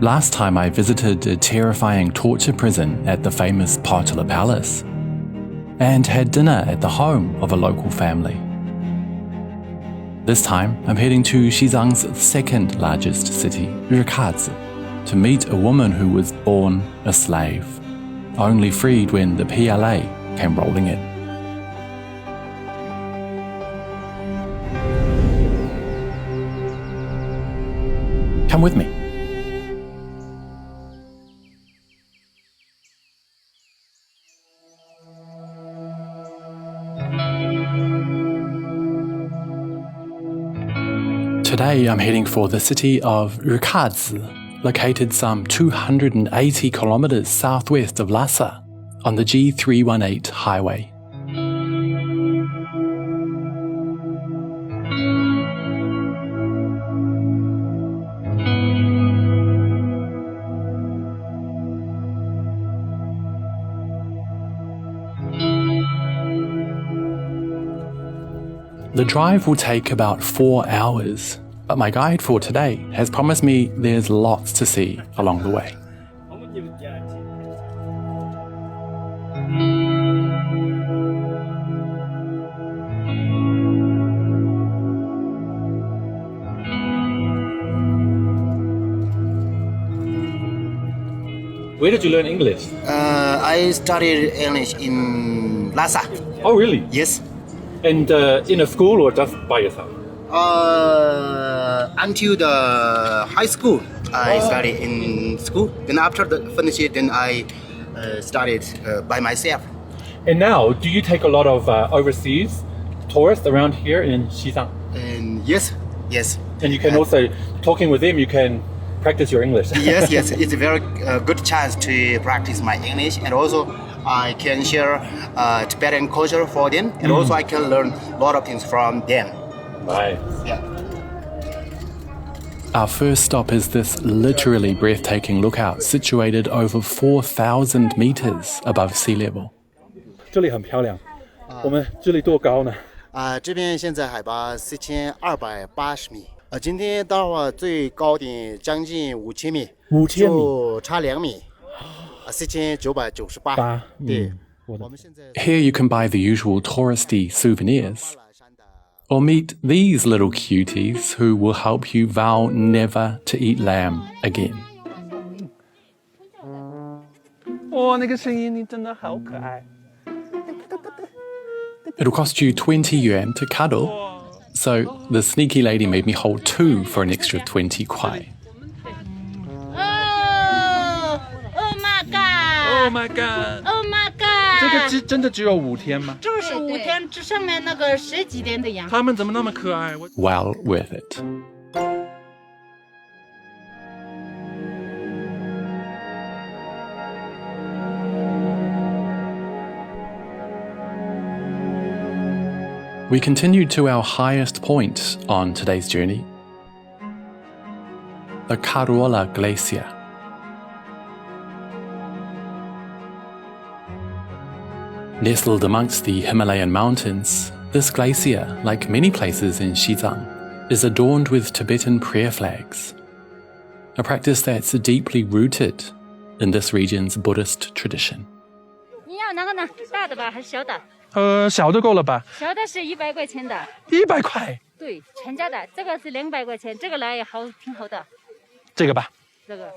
Last time I visited a terrifying torture prison at the famous Potala Palace and had dinner at the home of a local family. This time, I'm heading to Xizang's second largest city, Rikadze, to meet a woman who was born a slave, only freed when the PLA came rolling in. Come with me. Today I'm heading for the city of Rikadze, located some 280 kilometers southwest of Lhasa on the G318 highway. The drive will take about 4 hours, but my guide for today has promised me there's lots to see along the way. Where did you learn English? I studied English in Lhasa. Oh, really? Yes. And in a school or just by yourself? Until the high school, I studied in school. Then after the finish it, then I studied by myself. And now, do you take a lot of overseas tourists around here in Xizang? And yes. And you can also, talking with them, you can practice your English. yes. It's a very good chance to practice my English, and also I can share Tibetan culture for them, and also I can learn a lot of things from them. Right. Yeah. Our first stop is this literally breathtaking lookout situated over 4,000 meters above sea level. 这里很漂亮。我们这里多高呢？这边现在海拔4280米。今天到了最高点将近5000米，5000米，就差2米，4998。对，我们现在 Here you can buy the usual touristy souvenirs, or meet these little cuties who will help you vow never to eat lamb again. 哇，那个声音你真的好可爱。It'll cost you 20 yuan to cuddle, so the sneaky lady made me hold 2 for an extra 20 kwai. Oh my god! Oh my god! 这个真的只有5天吗？就是5天，这上面那个10几天的羊。他们怎么那么可爱？ Well worth it. We continued to our highest point on today's journey, the Karuola Glacier. Nestled amongst the Himalayan mountains, this glacier, like many places in Xizang, is adorned with Tibetan prayer flags, a practice that's deeply rooted in this region's Buddhist tradition. 你要哪个呢？大的吧，还是小的？小的够了吧？小的是100块钱的。100块？对，全家的。这个是200块钱，这个来也好，挺好的。这个吧。这个。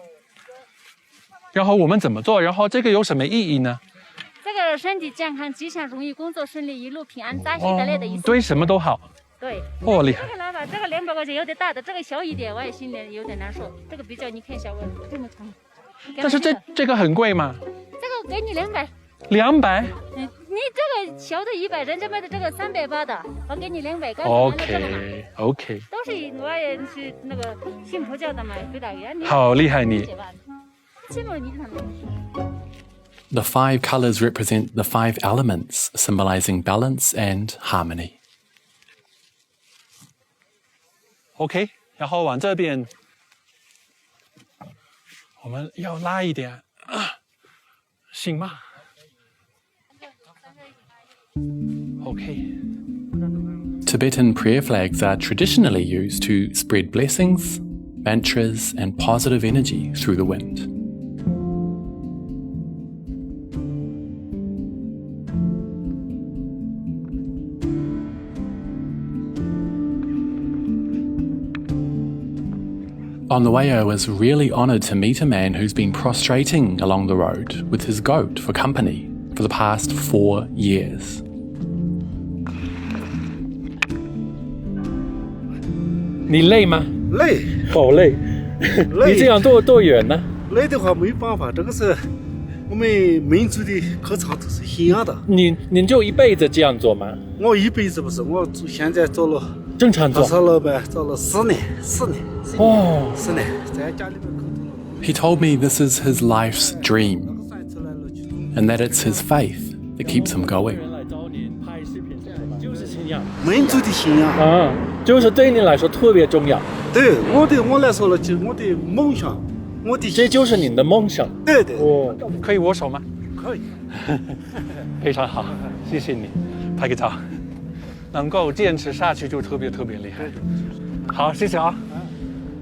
然后我们怎么做？然后这个有什么意义呢？这个身体健康、吉祥、容易工作顺利、一路平安、大喜大利的意思。对，什么都好。对。哦，厉害。这个来吧，这个200块钱有点大的，这个小一点，我也心里有点难受。这个比较，你看一下我这么长。但是这个很贵吗？这个给你200。200？你这个小的100，人家卖的这个380的，我给你200。OK。都是我也是那个信佛教的嘛，对的。好厉害你。The 5 colors represent the 5 elements, symbolizing balance and harmony. OK， 然后往这边，我们要拉一点，行吗？ Okay. Tibetan prayer flags are traditionally used to spread blessings, mantras, and positive energy through the wind. On the way, I was really honoured to meet a man who's been prostrating along the road with his goat for company for the past 4 years. 你累吗？累，好累。累你这样多远呢？累的话没办法，这个是我们民族的课程都是信仰的。您就一辈子这样做吗？我一辈子不是，我现在做了，正常做。做老板做了4年，哦，4年，在家里面工作了。 He told me this is his life's dream, and that it's his faith that keeps him going. 来找您拍视频就是信仰民族的信仰啊，就是对您来说特别重要。对我来说了，就我的梦想，我的这就是您的梦想。对对哦，可以握手吗？可以。非常好，谢谢你，拍个照。能够坚持下去就特别厉害。好，谢谢啊，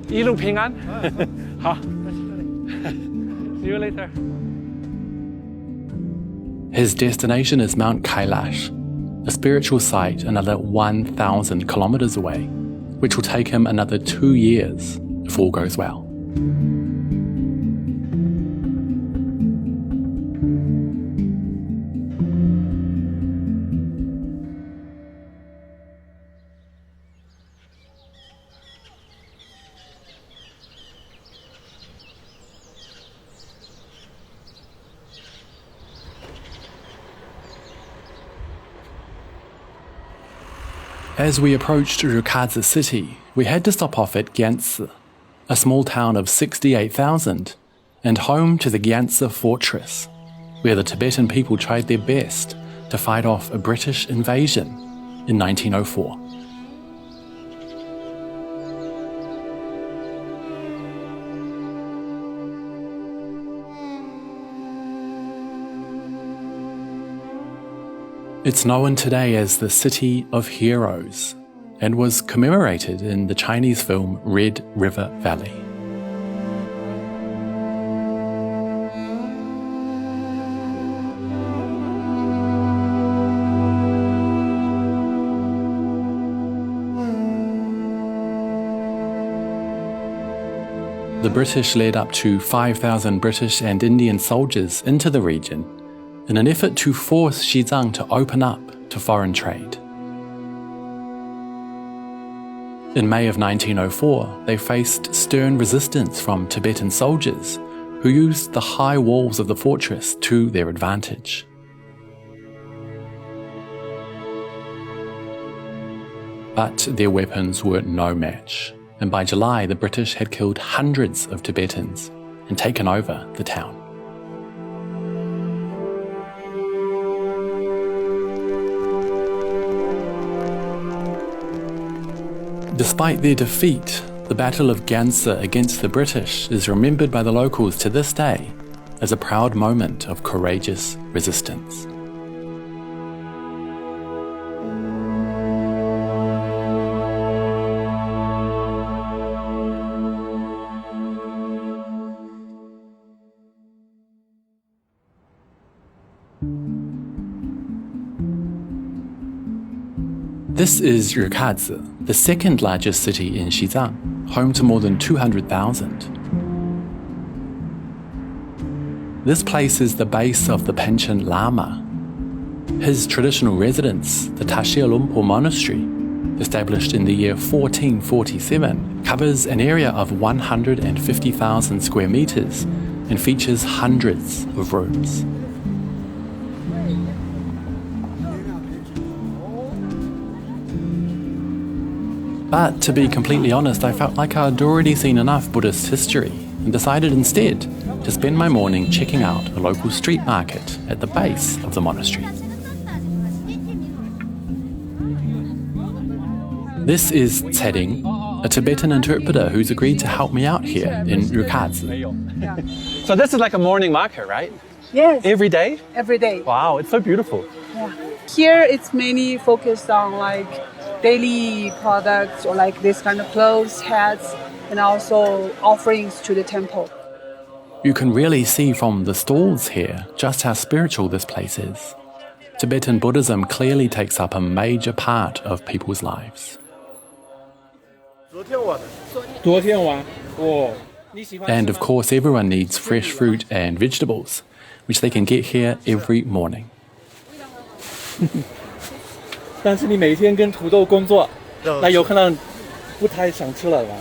一路平安。好 ，See you later. His destination is Mount Kailash, a spiritual site another 1,000 kilometers away, which will take him another 2 years if all goes well. As we approached Rukadze city, we had to stop off at Gyantse, a small town of 68,000 and home to the Gyantse fortress, where the Tibetan people tried their best to fight off a British invasion in 1904. It's known today as the City of Heroes and was commemorated in the Chinese film Red River Valley. The British led up to 5,000 British and Indian soldiers into the region in an effort to force Xizang to open up to foreign trade. In May of 1904, they faced stern resistance from Tibetan soldiers who used the high walls of the fortress to their advantage. But their weapons were no match, and by July the British had killed hundreds of Tibetans and taken over the town. Despite their defeat, the Battle of Gyantse against the British is remembered by the locals to this day as a proud moment of courageous resistance. This is Rukadze, the second largest city in Xizang, home to more than 200,000. This place is the base of the Panchen Lama. His traditional residence, the Tashir Lumpur Monastery, established in the year 1447, covers an area of 150,000 square meters and features hundreds of rooms. But to be completely honest, I felt like I'd already seen enough Buddhist history and decided instead to spend my morning checking out a local street market at the base of the monastery. This is Tseding, a Tibetan interpreter who's agreed to help me out here in Rukadze. So this is like a morning market, right? Yes, Every day? every day. Wow, it's so beautiful. Yeah. Here it's mainly focused on like daily products or like this kind of clothes, hats, and also offerings to the temple. You can really see from the stalls here just how spiritual this place is. Tibetan Buddhism clearly takes up a major part of people's lives. And of course, everyone needs fresh fruit and vegetables, which they can get here every morning. 但是你每天跟土豆工作，那有可能不太想吃了吧？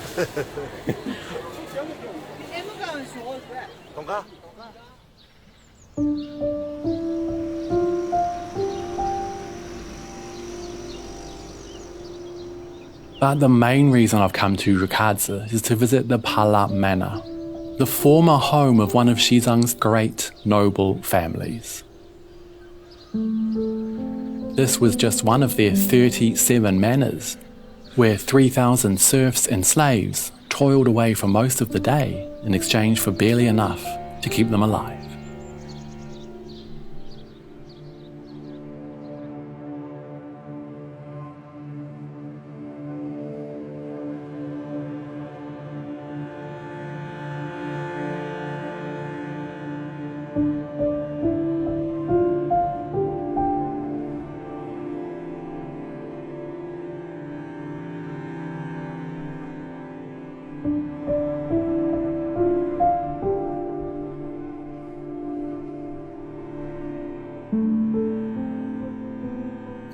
But the main reason I've come to Rikadze is to visit the Pala Manor, the former home of one of Xizang's great noble families. This was just one of their 37 manors, where 3,000 serfs and slaves toiled away for most of the day in exchange for barely enough to keep them alive.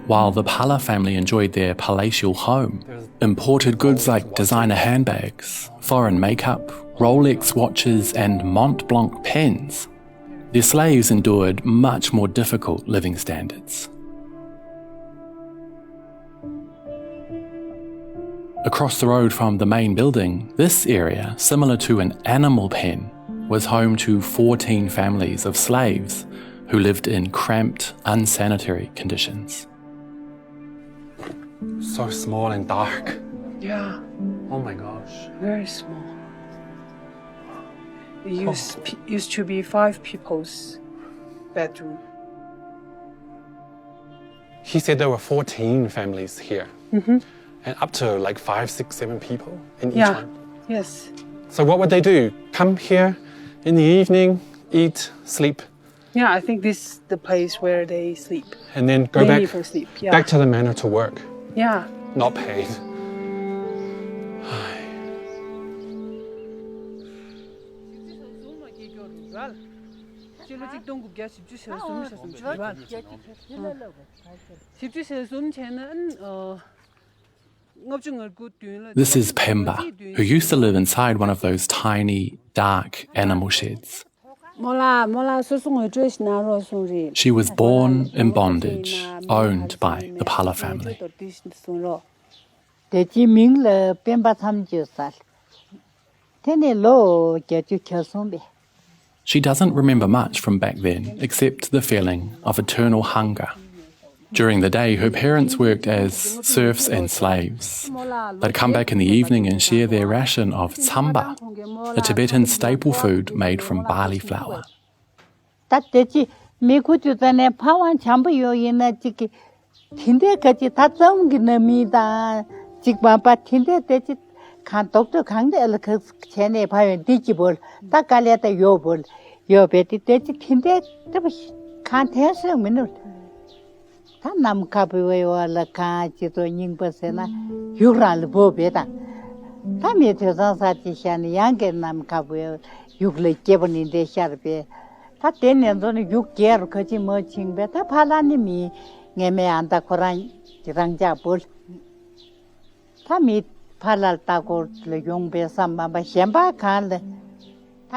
While the Pala family enjoyed their palatial home, imported goods like designer handbags, foreign makeup, Rolex watches and Mont Blanc pens, their slaves endured much more difficult living standards. Across the road from the main building, this area, similar to an animal pen, was home to 14 families of slaves who lived in cramped, unsanitary conditions. So small and dark. Yeah, Oh my gosh. very small. It used to be 5 people's bedroom. He said there were 14 families here. And up to like 5, 6, 7 people in each Yeah, one. yes. So what would they do? Come here in the evening, eat, sleep, Yeah, I think this is the place where they sleep. and then go Mainly back, for sleep, yeah. back to the manor to work. Yeah. Not paid. This is Pemba, who used to live inside one of those tiny, dark animal sheds. She was born in bondage, owned by the Pala family. She doesn't remember much from back then, except the feeling of eternal hunger. During the day, her parents worked as serfs and slaves. They'd come back in the evening and share their ration of tsamba, a Tibetan staple food made from barley flour.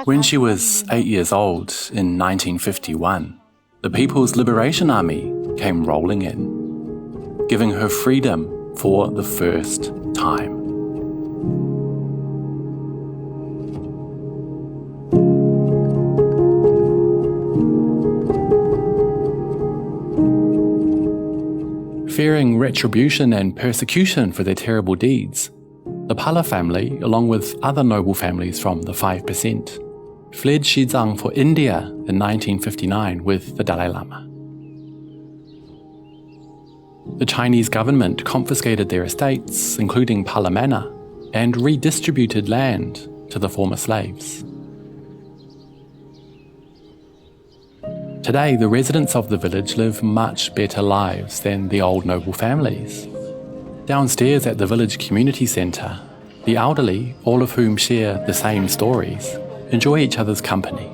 When she was 8 years old in 1951, the People's Liberation Army came rolling in, giving her freedom for the first time. Fearing retribution and persecution for their terrible deeds, the Pala family, along with other noble families from the 5%, fled Xizang for India in 1959 with the Dalai Lama. The Chinese government confiscated their estates, including Pala Manor, and redistributed land to the former slaves. Today, the residents of the village live much better lives than the old noble families. Downstairs at the village community centre, the elderly, all of whom share the same stories, enjoy each other's company.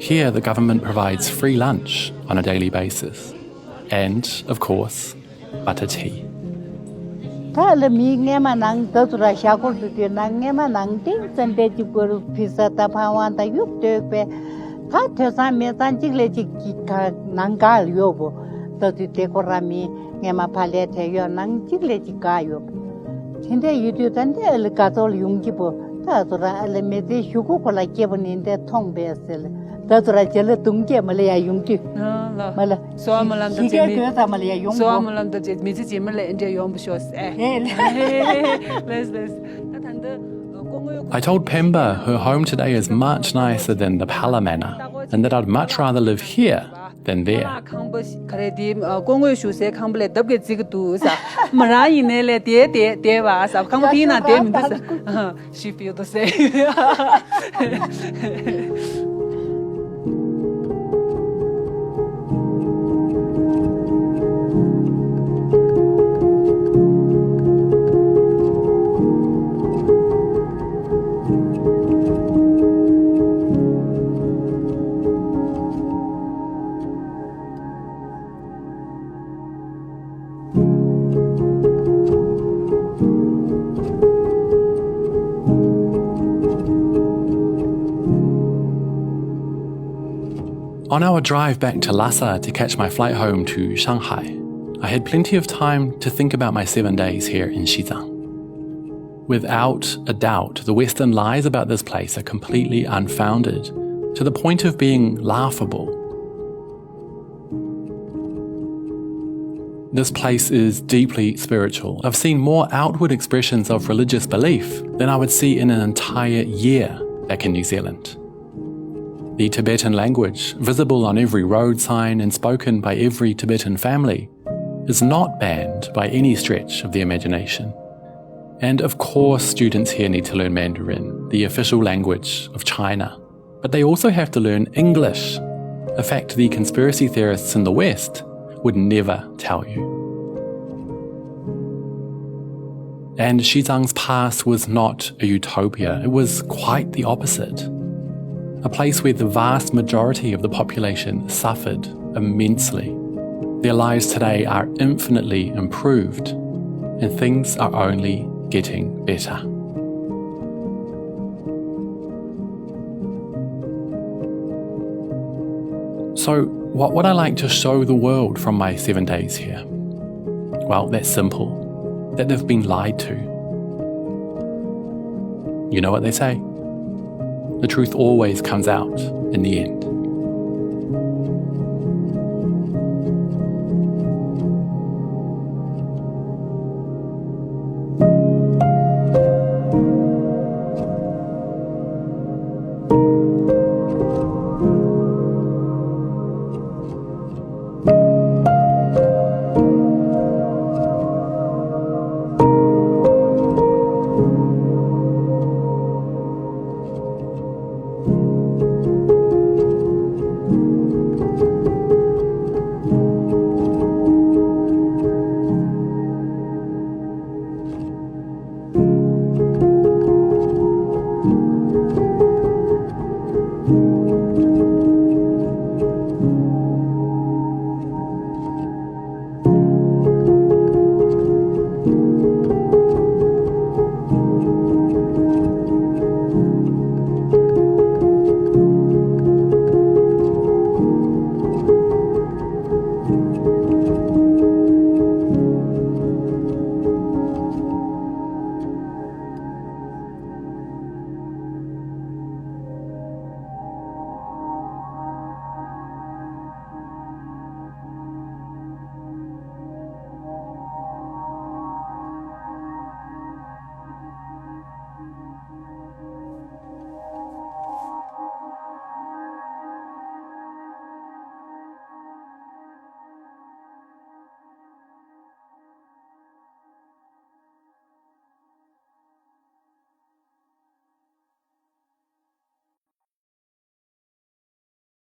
Here, the government provides free lunch on a daily basis, and, of course, butter tea. I told Pemba her home today is much nicer than the Pala Manor, and that I'd much rather live here than there. She feels the same. On our drive back to Lhasa to catch my flight home to Shanghai, I had plenty of time to think about my 7 days here in Xizang. Without a doubt, the Western lies about this place are completely unfounded, to the point of being laughable. This place is deeply spiritual. I've seen more outward expressions of religious belief than I would see in an entire year back in New Zealand. The Tibetan language, visible on every road sign and spoken by every Tibetan family, is not banned by any stretch of the imagination. And of course, students here need to learn Mandarin, the official language of China. But they also have to learn English, a fact the conspiracy theorists in the West would never tell you. And Xizang's past was not a utopia, it was quite the opposite. A place where the vast majority of the population suffered immensely. Their lives today are infinitely improved, and things are only getting better. So, what would I like to show the world from my 7 days here? Well, that's simple. That they've been lied to. You know what they say? The truth always comes out in the end.